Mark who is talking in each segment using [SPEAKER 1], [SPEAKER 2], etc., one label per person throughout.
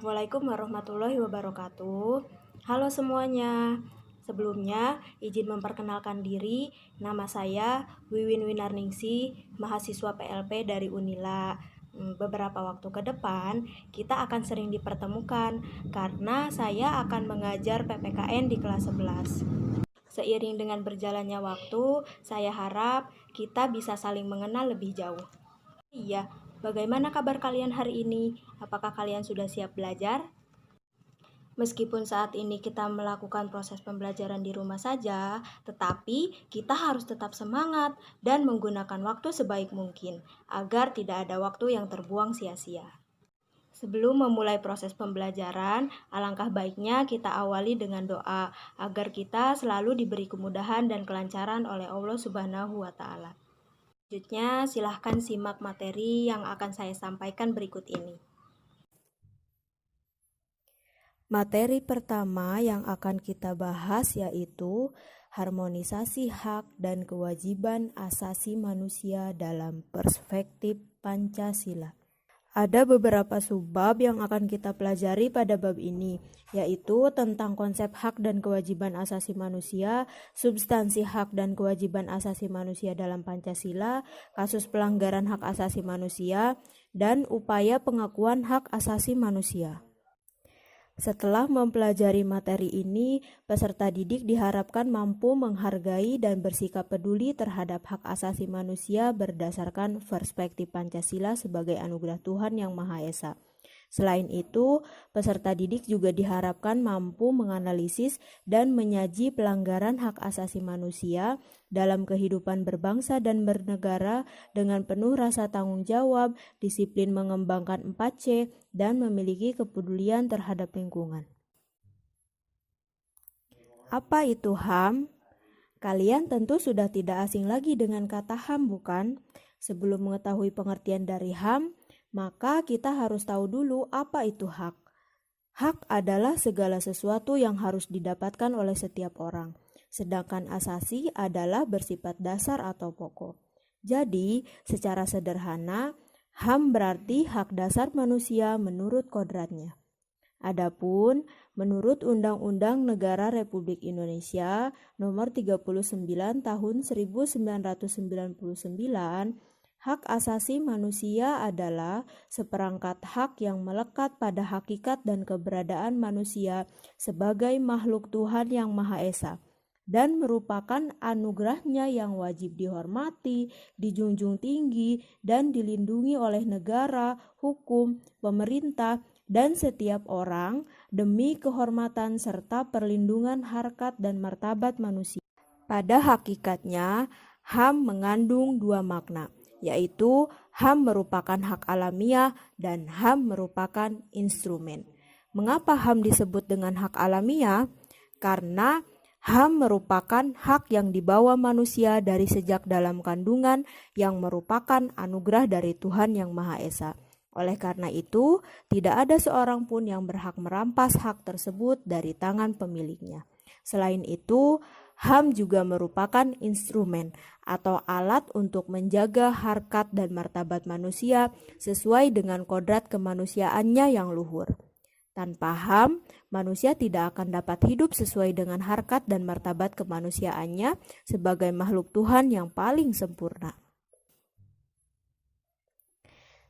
[SPEAKER 1] Assalamualaikum warahmatullahi wabarakatuh. Halo semuanya. Sebelumnya, izin memperkenalkan diri. Nama saya Wiwin Winarningsi, mahasiswa PLP dari Unila. Beberapa waktu ke depan, kita akan sering dipertemukan karena saya akan mengajar PPKN di kelas 11. Seiring dengan berjalannya waktu, saya harap kita bisa saling mengenal lebih jauh. Iya, bagaimana kabar kalian hari ini? Apakah kalian sudah siap belajar? Meskipun saat ini kita melakukan proses pembelajaran di rumah saja, tetapi kita harus tetap semangat dan menggunakan waktu sebaik mungkin agar tidak ada waktu yang terbuang sia-sia. Sebelum memulai proses pembelajaran, alangkah baiknya kita awali dengan doa agar kita selalu diberi kemudahan dan kelancaran oleh Allah Subhanahu wa Ta'ala. Selanjutnya, silahkan simak materi yang akan saya sampaikan berikut ini. Materi pertama yang akan kita bahas yaitu harmonisasi hak dan kewajiban asasi manusia dalam perspektif Pancasila. Ada beberapa subbab yang akan kita pelajari pada bab ini, yaitu tentang konsep hak dan kewajiban asasi manusia, substansi hak dan kewajiban asasi manusia dalam Pancasila, kasus pelanggaran hak asasi manusia, dan upaya pengakuan hak asasi manusia. Setelah mempelajari materi ini, peserta didik diharapkan mampu menghargai dan bersikap peduli terhadap hak asasi manusia berdasarkan perspektif Pancasila sebagai anugerah Tuhan Yang Maha Esa. Selain itu, peserta didik juga diharapkan mampu menganalisis dan menyaji pelanggaran hak asasi manusia dalam kehidupan berbangsa dan bernegara dengan penuh rasa tanggung jawab, disiplin mengembangkan 4C, dan memiliki kepedulian terhadap lingkungan. Apa itu HAM? Kalian tentu sudah tidak asing lagi dengan kata HAM, bukan? Sebelum mengetahui pengertian dari HAM, maka kita harus tahu dulu apa itu hak. Hak adalah segala sesuatu yang harus didapatkan oleh setiap orang, sedangkan asasi adalah bersifat dasar atau pokok. Jadi, secara sederhana, HAM berarti hak dasar manusia menurut kodratnya. Adapun menurut Undang-Undang Negara Republik Indonesia Nomor 39 Tahun 1999, hak asasi manusia adalah seperangkat hak yang melekat pada hakikat dan keberadaan manusia sebagai makhluk Tuhan Yang Maha Esa dan merupakan anugerahnya yang wajib dihormati, dijunjung tinggi, dan dilindungi oleh negara, hukum, pemerintah, dan setiap orang demi kehormatan serta perlindungan harkat dan martabat manusia. Pada hakikatnya, HAM mengandung dua makna, yaitu HAM merupakan hak alamiah dan HAM merupakan instrumen. Mengapa HAM disebut dengan hak alamiah? Karena HAM merupakan hak yang dibawa manusia dari sejak dalam kandungan yang merupakan anugerah dari Tuhan Yang Maha Esa. Oleh karena itu, tidak ada seorang pun yang berhak merampas hak tersebut dari tangan pemiliknya. Selain itu, HAM juga merupakan instrumen atau alat untuk menjaga harkat dan martabat manusia sesuai dengan kodrat kemanusiaannya yang luhur. Tanpa HAM, manusia tidak akan dapat hidup sesuai dengan harkat dan martabat kemanusiaannya sebagai makhluk Tuhan yang paling sempurna.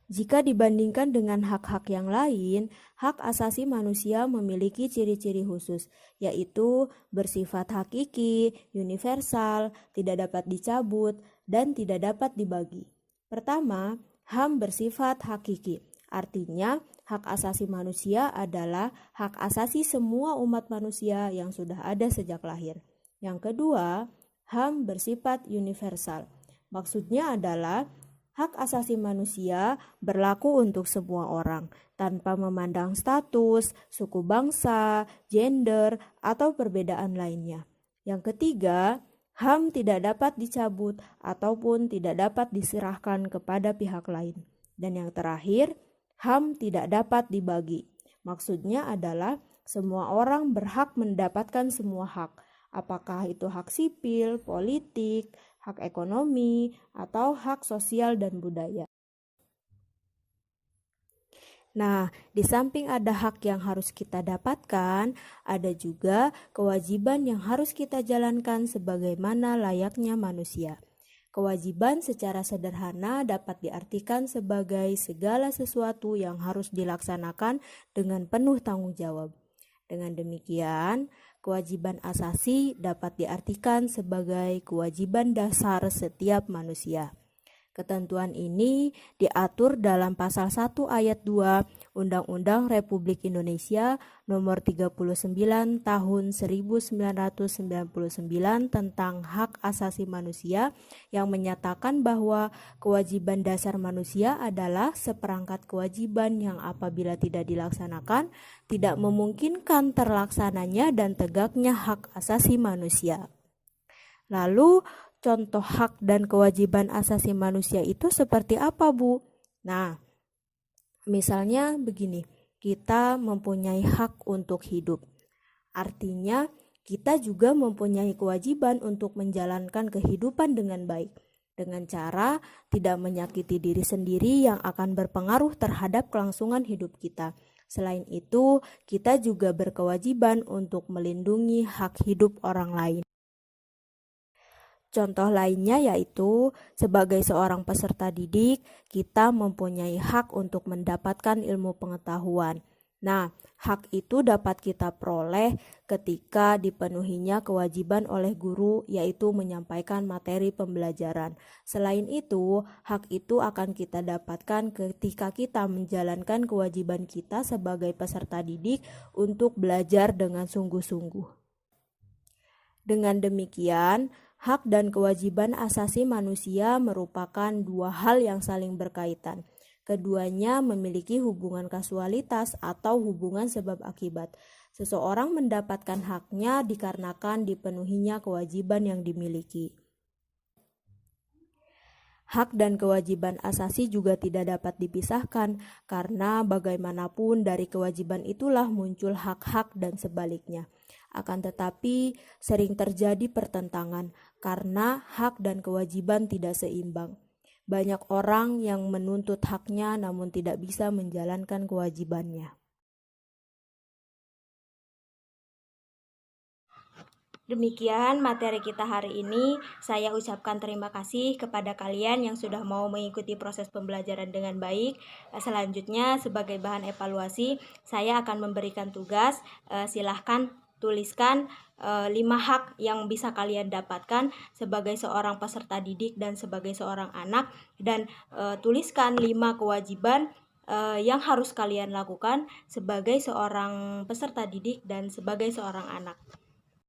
[SPEAKER 1] Jika dibandingkan dengan hak-hak yang lain, hak asasi manusia memiliki ciri-ciri khusus, yaitu bersifat hakiki, universal, tidak dapat dicabut, dan tidak dapat dibagi. Pertama, HAM bersifat hakiki, artinya hak asasi manusia adalah hak asasi semua umat manusia yang sudah ada sejak lahir. Yang kedua, HAM bersifat universal. Maksudnya adalah hak asasi manusia berlaku untuk semua orang, tanpa memandang status, suku bangsa, gender, atau perbedaan lainnya. Yang ketiga, HAM tidak dapat dicabut ataupun tidak dapat diserahkan kepada pihak lain. Dan yang terakhir, HAM tidak dapat dibagi. Maksudnya adalah semua orang berhak mendapatkan semua hak, apakah itu hak sipil, politik, hak ekonomi, atau hak sosial dan budaya. Nah, di samping ada hak yang harus kita dapatkan, ada juga kewajiban yang harus kita jalankan sebagaimana layaknya manusia. Kewajiban secara sederhana dapat diartikan sebagai segala sesuatu yang harus dilaksanakan dengan penuh tanggung jawab. Dengan demikian, kewajiban asasi dapat diartikan sebagai kewajiban dasar setiap manusia. Ketentuan ini diatur dalam pasal 1 ayat 2 Undang-Undang Republik Indonesia Nomor 39 Tahun 1999 tentang Hak Asasi Manusia yang menyatakan bahwa kewajiban dasar manusia adalah seperangkat kewajiban yang apabila tidak dilaksanakan tidak memungkinkan terlaksananya dan tegaknya hak asasi manusia. Lalu, contoh hak dan kewajiban asasi manusia itu seperti apa, Bu? Nah, misalnya begini, kita mempunyai hak untuk hidup. Artinya, kita juga mempunyai kewajiban untuk menjalankan kehidupan dengan baik, dengan cara tidak menyakiti diri sendiri yang akan berpengaruh terhadap kelangsungan hidup kita. Selain itu, kita juga berkewajiban untuk melindungi hak hidup orang lain. Contoh lainnya yaitu sebagai seorang peserta didik, kita mempunyai hak untuk mendapatkan ilmu pengetahuan. Nah, hak itu dapat kita peroleh ketika dipenuhinya kewajiban oleh guru, yaitu menyampaikan materi pembelajaran. Selain itu, hak itu akan kita dapatkan ketika kita menjalankan kewajiban kita sebagai peserta didik untuk belajar dengan sungguh-sungguh. Dengan demikian, hak dan kewajiban asasi manusia merupakan dua hal yang saling berkaitan. Keduanya memiliki hubungan kasualitas atau hubungan sebab akibat. Seseorang mendapatkan haknya dikarenakan dipenuhinya kewajiban yang dimiliki. Hak dan kewajiban asasi juga tidak dapat dipisahkan karena bagaimanapun dari kewajiban itulah muncul hak-hak dan sebaliknya. Akan tetapi sering terjadi pertentangan karena hak dan kewajiban tidak seimbang. Banyak orang yang menuntut haknya namun tidak bisa menjalankan kewajibannya. Demikian materi kita hari ini. Saya ucapkan terima kasih kepada kalian yang sudah mau mengikuti proses pembelajaran dengan baik. Selanjutnya sebagai bahan evaluasi, saya akan memberikan tugas. Silahkan tuliskan 5 hak yang bisa kalian dapatkan sebagai seorang peserta didik dan sebagai seorang anak, dan tuliskan 5 kewajiban yang harus kalian lakukan sebagai seorang peserta didik dan sebagai seorang anak.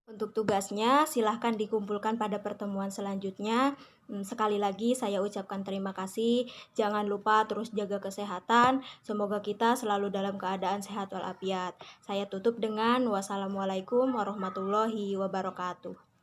[SPEAKER 1] Untuk tugasnya silahkan dikumpulkan pada pertemuan selanjutnya. Sekali lagi saya ucapkan terima kasih. Jangan lupa terus jaga kesehatan. Semoga kita selalu dalam keadaan sehat walafiat. Saya tutup dengan wassalamualaikum warahmatullahi wabarakatuh.